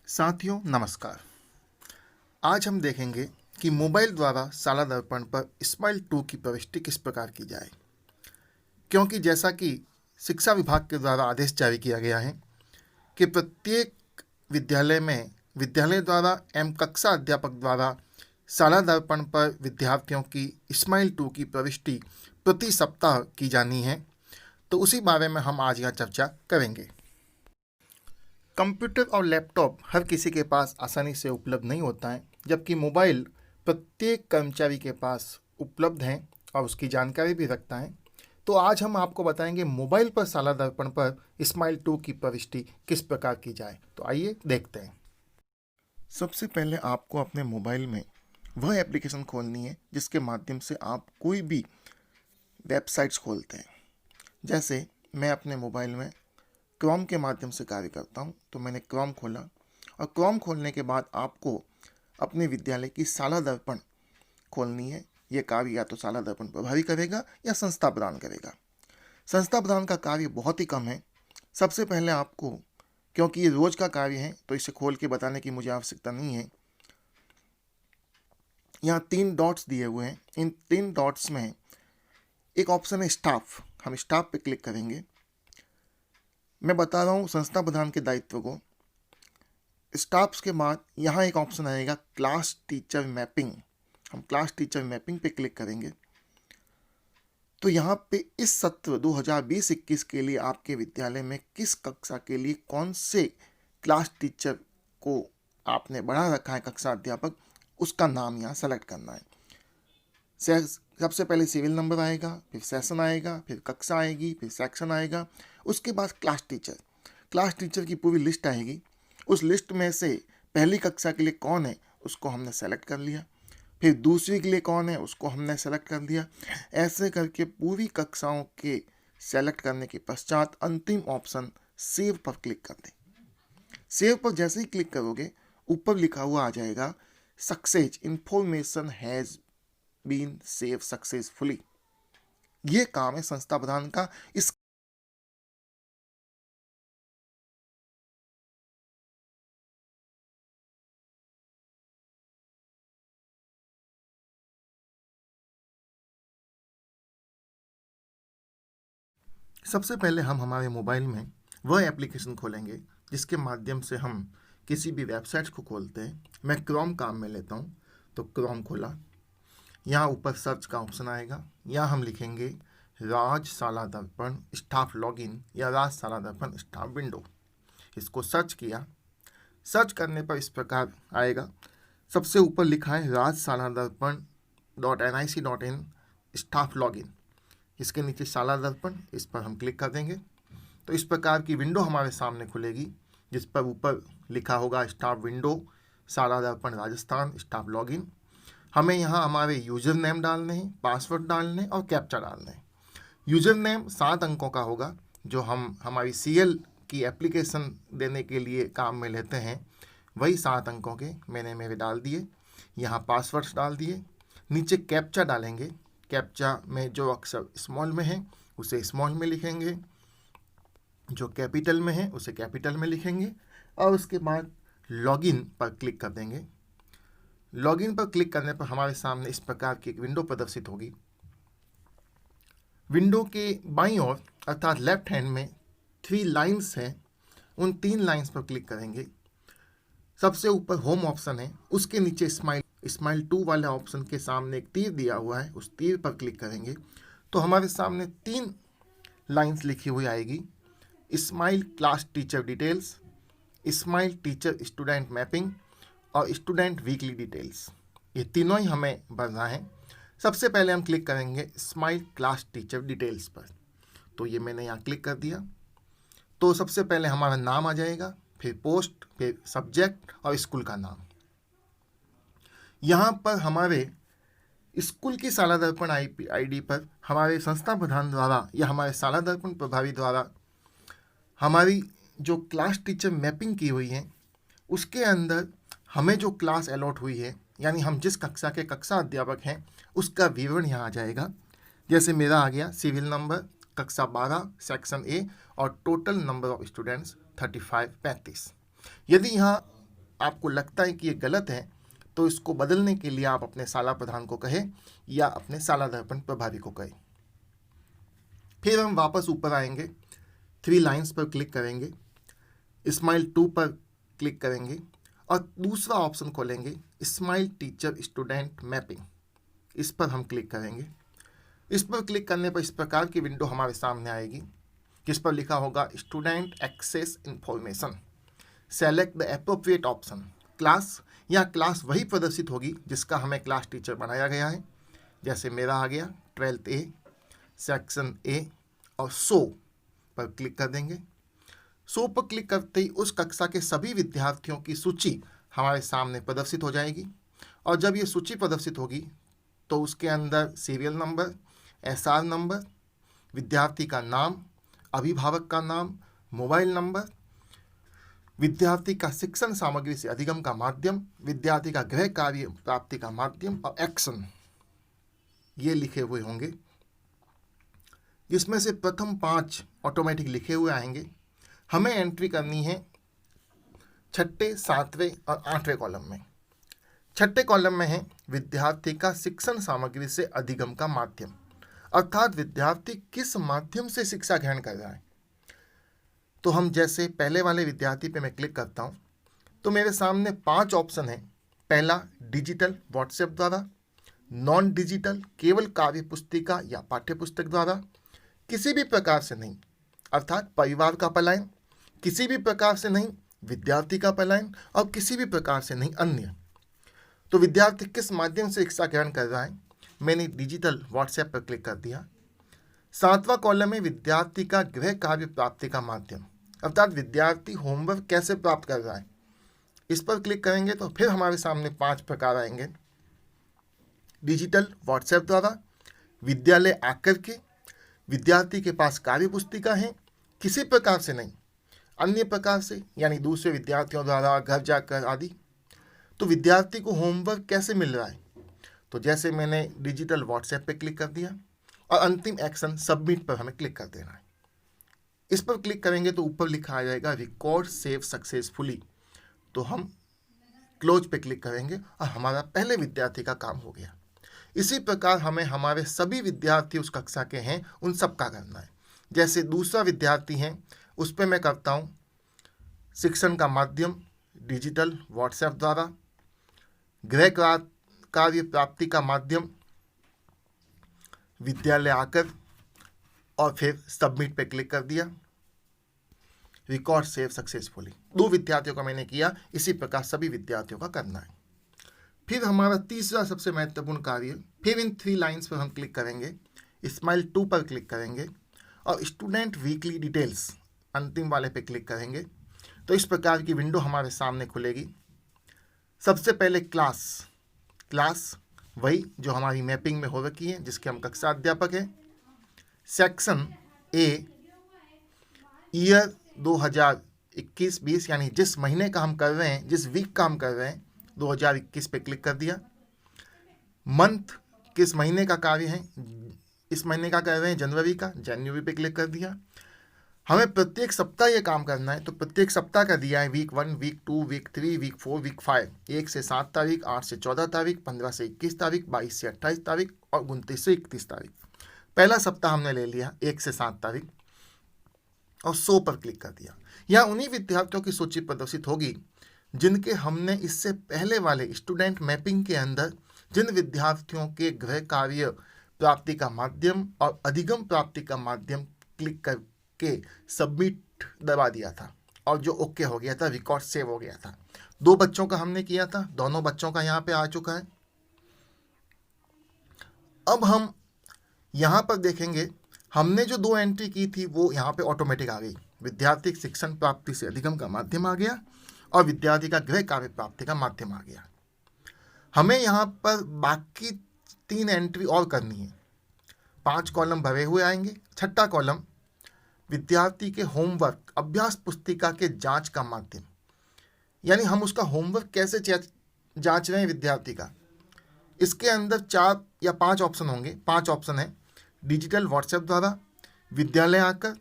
साथियों नमस्कार। आज हम देखेंगे कि मोबाइल द्वारा साला दर्पण पर स्माइल 2 की प्रविष्टि किस प्रकार की जाए। क्योंकि जैसा कि शिक्षा विभाग के द्वारा आदेश जारी किया गया है कि प्रत्येक विद्यालय में विद्यालय द्वारा एवं कक्षा अध्यापक द्वारा साला दर्पण पर विद्यार्थियों की स्माइल 2 की प्रविष्टि प्रति सप्ताह की जानी है। तो उसी बारे में हम आज यहाँ चर्चा करेंगे। कंप्यूटर और लैपटॉप हर किसी के पास आसानी से उपलब्ध नहीं होता है, जबकि मोबाइल प्रत्येक कर्मचारी के पास उपलब्ध है और उसकी जानकारी भी रखता है। तो आज हम आपको बताएंगे मोबाइल पर साला दर्पण पर स्माइल 2 की प्रविष्टि किस प्रकार की जाए। तो आइए देखते हैं। सबसे पहले आपको अपने मोबाइल में वह एप्लीकेशन खोलनी है जिसके माध्यम से आप कोई भी वेबसाइट्स खोलते हैं। जैसे मैं अपने मोबाइल में क्रोम के माध्यम से कार्य करता हूं, तो मैंने क्रोम खोला और क्रोम खोलने के बाद आपको अपने विद्यालय की साला दर्पण खोलनी है। यह कार्य या तो साला दर्पण प्रभारी करेगा या संस्था प्रदान करेगा। संस्था प्रदान का कार्य बहुत ही कम है। सबसे पहले आपको, क्योंकि ये रोज का कार्य है तो इसे खोल के बताने की मुझे आवश्यकता नहीं है। यहाँ 3 डॉट्स दिए हुए हैं। इन 3 डॉट्स में एक ऑप्शन है स्टाफ। हम स्टाफ पे क्लिक करेंगे। मैं बता रहा हूँ संस्था प्रधान के दायित्व को। स्टाफ्स के बाद यहाँ एक ऑप्शन आएगा क्लास टीचर मैपिंग। हम क्लास टीचर मैपिंग पे क्लिक करेंगे तो यहाँ पे इस सत्र 2020-21 के लिए आपके विद्यालय में किस कक्षा के लिए कौन से क्लास टीचर को आपने बढ़ा रखा है, कक्षा अध्यापक, उसका नाम यहाँ सेलेक्ट करना है। सबसे पहले सीरियल नंबर आएगा, फिर सेशन आएगा, फिर कक्षा आएगी, फिर सेक्शन आएगा, उसके बाद क्लास टीचर की पूरी लिस्ट आएगी। उस लिस्ट में से पहली कक्षा के लिए कौन है उसको हमने सेलेक्ट कर लिया, फिर दूसरी के लिए कौन है उसको हमने सेलेक्ट कर दिया। ऐसे करके पूरी कक्षाओं के सेलेक्ट करने के पश्चात अंतिम ऑप्शन सेव पर क्लिक कर दें। सेव पर जैसे ही क्लिक करोगे ऊपर लिखा हुआ आ जाएगा success information has been save successfully. ये काम है संस्था प्रधान का। इस सबसे पहले हम हमारे मोबाइल में वह एप्लीकेशन खोलेंगे जिसके माध्यम से हम किसी भी वेबसाइट को खोलते हैं। मैं क्रोम काम में लेता हूँ, तो क्रोम खोला। यहाँ ऊपर सर्च का ऑप्शन आएगा। यहाँ हम लिखेंगे राज साला दर्पण स्टाफ लॉगिन या राज साला दर्पण स्टाफ विंडो। इसको सर्च किया। सर्च करने पर इस प्रकार आएगा। सबसे ऊपर लिखा है राज साला दर्पण .nic.in स्टाफ लॉगिन। इसके नीचे साला दर्पण, इस पर हम क्लिक कर देंगे तो इस प्रकार की विंडो हमारे सामने खुलेगी जिस पर ऊपर लिखा होगा स्टाफ विंडो साला दर्पण राजस्थान स्टाफ लॉगिन। हमें यहाँ हमारे यूज़र नेम डालने हैं, पासवर्ड डालने और कैप्चा डालने हैं। यूज़र नेम 7 अंकों का होगा जो हम हमारी सीएल की एप्लीकेशन देने के लिए काम में लेते हैं, वही 7 अंकों के मैंने मेरे डाल दिए। यहाँ पासवर्ड्स डाल दिए। नीचे कैप्चा डालेंगे। कैप्चा में जो अक्षर स्मॉल में है उसे स्मॉल में लिखेंगे, जो कैपिटल में है उसे कैपिटल में लिखेंगे और उसके बाद लॉगिन पर क्लिक कर देंगे। लॉगिन पर क्लिक करने पर हमारे सामने इस प्रकार की एक विंडो प्रदर्शित होगी। विंडो के बाईं ओर अर्थात लेफ्ट हैंड में 3 लाइन्स हैं। उन 3 लाइन्स पर क्लिक करेंगे। सबसे ऊपर होम ऑप्शन है, उसके नीचे स्माइल 2 वाले ऑप्शन के सामने एक तीर दिया हुआ है, उस तीर पर क्लिक करेंगे तो हमारे सामने 3 लाइन्स लिखी हुई आएगी। Smile class teacher details, smile teacher student mapping और स्टूडेंट वीकली डिटेल्स। ये तीनों ही हमें भरना है। सबसे पहले हम क्लिक करेंगे स्माइल क्लास टीचर डिटेल्स पर, तो ये मैंने यहाँ क्लिक कर दिया। तो सबसे पहले हमारा नाम आ जाएगा, फिर पोस्ट, फिर सब्जेक्ट और स्कूल का नाम। यहाँ पर हमारे स्कूल की साला दर्पण आईडी पर हमारे संस्था प्रधान द्वारा या हमारे साला दर्पण प्रभारी द्वारा हमारी जो क्लास टीचर मैपिंग की हुई है उसके अंदर हमें जो क्लास अलॉट हुई है, यानी हम जिस कक्षा के कक्षा अध्यापक हैं उसका विवरण यहाँ आ जाएगा। जैसे मेरा आ गया सीरियल नंबर, कक्षा 12, सेक्शन ए और टोटल नंबर ऑफ स्टूडेंट्स 35 35। यदि यहाँ आपको लगता है कि ये गलत है तो इसको बदलने के लिए आप अपने शाला प्रधान को कहें या अपने शाला दर्पण प्रभारी को कहें। फिर हम वापस ऊपर आएंगे, 3 लाइन्स पर क्लिक करेंगे, स्माइल 2 पर क्लिक करेंगे और दूसरा ऑप्शन खोलेंगे, स्माइल टीचर स्टूडेंट मैपिंग। इस पर हम क्लिक करेंगे। इस पर क्लिक करने पर इस प्रकार की विंडो हमारे सामने आएगी जिस पर लिखा होगा student access information, select the appropriate option. Class या क्लास वही प्रदर्शित होगी जिसका हमें क्लास टीचर बनाया गया है। जैसे मेरा आ गया 12th A, सेक्शन A, और शो पर क्लिक कर देंगे। शो पर क्लिक करते ही उस कक्षा के सभी विद्यार्थियों की सूची हमारे सामने प्रदर्शित हो जाएगी। और जब ये सूची प्रदर्शित होगी तो उसके अंदर सीरियल नंबर, SR नंबर, विद्यार्थी का नाम, अभिभावक का नाम, मोबाइल नंबर, विद्यार्थी का शिक्षण सामग्री से अधिगम का माध्यम, विद्यार्थी का गृह कार्य प्राप्ति का माध्यम और एक्शन, ये लिखे हुए होंगे, जिसमें से प्रथम 5 ऑटोमेटिक लिखे हुए आएंगे। हमें एंट्री करनी है 6ठे, 7वें और 8वें कॉलम में। 6ठे कॉलम में है विद्यार्थी का शिक्षण सामग्री से अधिगम का माध्यम, अर्थात विद्यार्थी किस माध्यम से शिक्षा ग्रहण कर रहा है। तो हम जैसे पहले वाले विद्यार्थी पे मैं क्लिक करता हूँ तो मेरे सामने 5 ऑप्शन है। पहला डिजिटल व्हाट्सएप द्वारा, नॉन डिजिटल केवल कार्य पुस्तिका या पाठ्य पुस्तक द्वारा, किसी भी प्रकार से नहीं अर्थात परिवार का पलायन, किसी भी प्रकार से नहीं विद्यार्थी का पलायन, और किसी भी प्रकार से नहीं अन्य। तो विद्यार्थी किस माध्यम से शिक्षा ग्रहण कर रहा है, मैंने डिजिटल व्हाट्सएप पर क्लिक कर दिया। 7वां कॉलम में विद्यार्थी का गृह कार्य प्राप्ति का माध्यम, अर्थात विद्यार्थी होमवर्क कैसे प्राप्त कर रहा है। इस पर क्लिक करेंगे तो फिर हमारे सामने 5 प्रकार आएंगे। डिजिटल व्हाट्सएप द्वारा, विद्यालय आकर के, विद्यार्थी के पास कार्य पुस्तिका है, किसी प्रकार से नहीं अन्य प्रकार से यानी दूसरे विद्यार्थियों द्वारा, घर जाकर आदि। तो विद्यार्थी को होमवर्क कैसे मिल रहा है, तो जैसे मैंने डिजिटल व्हाट्सएप पे क्लिक कर दिया और अंतिम एक्शन सबमिट पर हमें क्लिक कर देना है। इस पर क्लिक करेंगे तो ऊपर लिखा आ जाएगा रिकॉर्ड सेव सक्सेसफुली। तो हम क्लोज पे क्लिक करेंगे और हमारा पहले विद्यार्थी का काम हो गया। इसी प्रकार हमें हमारे सभी विद्यार्थी उस कक्षा के हैं उन सब का करना है। जैसे दूसरा विद्यार्थी है उस पर मैं करता हूँ शिक्षण का माध्यम डिजिटल व्हाट्सएप द्वारा, गृह कार्य प्राप्ति का माध्यम विद्यालय आकर, और फिर सबमिट पे क्लिक कर दिया। रिकॉर्ड सेव सक्सेसफुली 2 विद्यार्थियों का मैंने किया। इसी प्रकार सभी विद्यार्थियों का करना है। फिर हमारा तीसरा सबसे महत्वपूर्ण कार्य, फिर इन 3 लाइन्स पर हम क्लिक करेंगे, स्माइल 2 पर क्लिक करेंगे और स्टूडेंट वीकली डिटेल्स अंतिम वाले पे क्लिक करेंगे तो इस प्रकार की विंडो हमारे सामने खुलेगी। सबसे पहले क्लास वही जो हमारी मैपिंग में हो रखी है, जिसके हम कक्षा अध्यापक हैं। सेक्शन A ईयर 2021-20 यानी जिस महीने का हम कर रहे हैं, जिस वीक का हम कर रहे हैं 2021 पे क्लिक कर दिया। मंथ किस महीने का कार्य है, इस महीने का कर रहे हैं जनवरी का, जनवरी पे क्लिक कर दिया। हमें प्रत्येक सप्ताह ये काम करना है तो प्रत्येक सप्ताह का दिया है week 1, week 2, week 3, week 4, week 5, 1 से 7 तारीख, 8 से 14 तारीख, 15 से 21 तारीख, 22 से 28 तारीख और 29 से 31 तारीख। पहला सप्ताह हमने ले लिया 1 से 7 तारीख और 100 पर क्लिक कर दिया। यहाँ उन्हीं विद्यार्थियों की सूची प्रदर्शित होगी जिनके हमने इससे पहले वाले स्टूडेंट मैपिंग के अंदर जिन विद्यार्थियों के गृह कार्य प्राप्ति का माध्यम और अधिगम प्राप्ति का माध्यम क्लिक करके सबमिट दबा दिया था और जो ओके हो गया था, रिकॉर्ड सेव हो गया था। 2 बच्चों का हमने किया था, दोनों बच्चों का यहाँ पे आ चुका है। अब हम यहाँ पर देखेंगे हमने जो 2 एंट्री की थी वो यहाँ पे ऑटोमेटिक आ गई। विद्यार्थी शिक्षण प्राप्ति से अधिगम का माध्यम आ गया और विद्यार्थी का गृह कार्य प्राप्ति का माध्यम आ गया। हमें यहाँ पर बाकी 3 एंट्री और करनी है। 5 कॉलम भरे हुए आएंगे। 6ठा कॉलम विद्यार्थी के होमवर्क अभ्यास पुस्तिका के जांच का माध्यम, यानी हम उसका होमवर्क कैसे जांच रहे हैं विद्यार्थी का। इसके अंदर 4 या 5 ऑप्शन होंगे। 5 ऑप्शन है डिजिटल व्हाट्सएप द्वारा, विद्यालय आकर,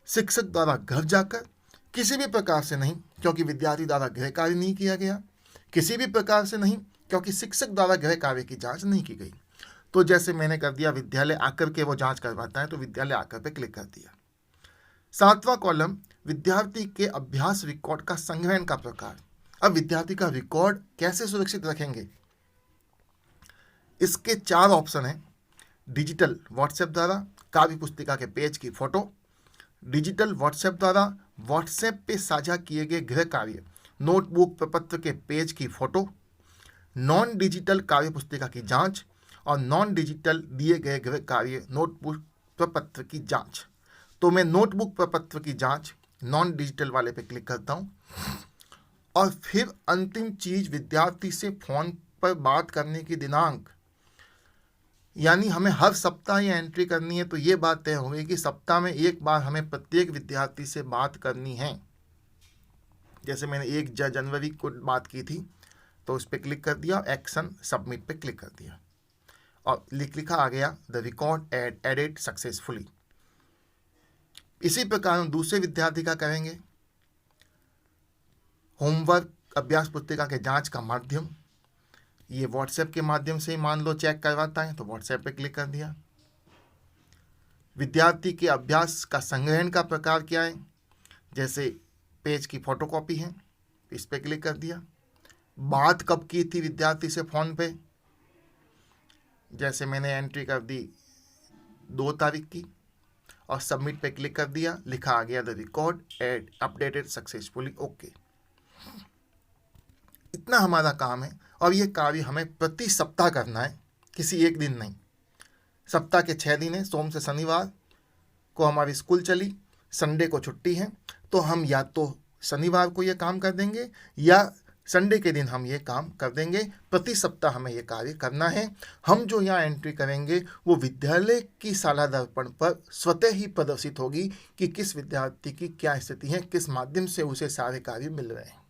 शिक्षक द्वारा घर जाकर, किसी भी प्रकार से नहीं क्योंकि विद्यार्थी द्वारा गृह कार्य नहीं किया गया, किसी भी प्रकार से नहीं, क्योंकि शिक्षक द्वारा गृह कार्य की जांच नहीं की गई। तो जैसे मैंने कर दिया विद्यालय आकर के वो जांच करवाता है, तो विद्यालय आकर पे क्लिक कर दिया। 7वां कॉलम विद्यार्थी के अभ्यास रिकॉर्ड का संग्रहण का प्रकार। अब विद्यार्थी का रिकॉर्ड कैसे सुरक्षित रखेंगे, इसके 4 ऑप्शन हैं। डिजिटल व्हाट्सएप द्वारा काव्य पुस्तिका के पेज की फोटो, डिजिटल व्हाट्सएप द्वारा व्हाट्सएप पे साझा किए गए गृह कार्य नोटबुक प्रपत्र के पेज की फोटो, नॉन डिजिटल काव्य पुस्तिका की जांच और नॉन डिजिटल दिए गए गृह कार्य नोटबुक प्रपत्र की जांच। तो मैं नोटबुक प्रपत्र की जांच नॉन डिजिटल वाले पे क्लिक करता हूँ और फिर अंतिम चीज विद्यार्थी से फोन पर बात करने की दिनांक, यानी हमें हर सप्ताह ये एंट्री करनी है। तो ये बात तय हो गई कि सप्ताह में एक बार हमें प्रत्येक विद्यार्थी से बात करनी है। जैसे मैंने 1 जनवरी को बात की थी, तो उस पर क्लिक कर दिया, एक्शन सबमिट पे क्लिक कर दिया और लिखा आ गया द रिकॉर्ड एडेड सक्सेसफुली। इसी प्रकार हम दूसरे विद्यार्थी का करेंगे। होमवर्क अभ्यास पुस्तिका के जांच का माध्यम, ये व्हाट्सएप के माध्यम से मान लो चेक करवाता है, तो व्हाट्सएप पे क्लिक कर दिया। विद्यार्थी के अभ्यास का संग्रहण का प्रकार क्या है, जैसे पेज की फोटोकॉपी है, इस पे क्लिक कर दिया। बात कब की थी विद्यार्थी से फोन पे, जैसे मैंने एंट्री कर दी 2 तारीख की और सबमिट पे क्लिक कर दिया, लिखा आ गया the record add updated successfully. Okay, इतना हमारा काम है और ये कार्य हमें प्रति सप्ताह करना है, किसी एक दिन नहीं। सप्ताह के 6 दिन है, सोम से शनिवार को हमारी स्कूल चली, संडे को छुट्टी है, तो हम या तो शनिवार को ये काम कर देंगे या संडे के दिन हम ये काम कर देंगे। प्रति सप्ताह हमें ये कार्य करना है। हम जो यहाँ एंट्री करेंगे वो विद्यालय की शाला दर्पण पर स्वतः ही प्रदर्शित होगी कि किस विद्यार्थी की क्या स्थिति है, किस माध्यम से उसे सारे कार्य मिल रहे हैं।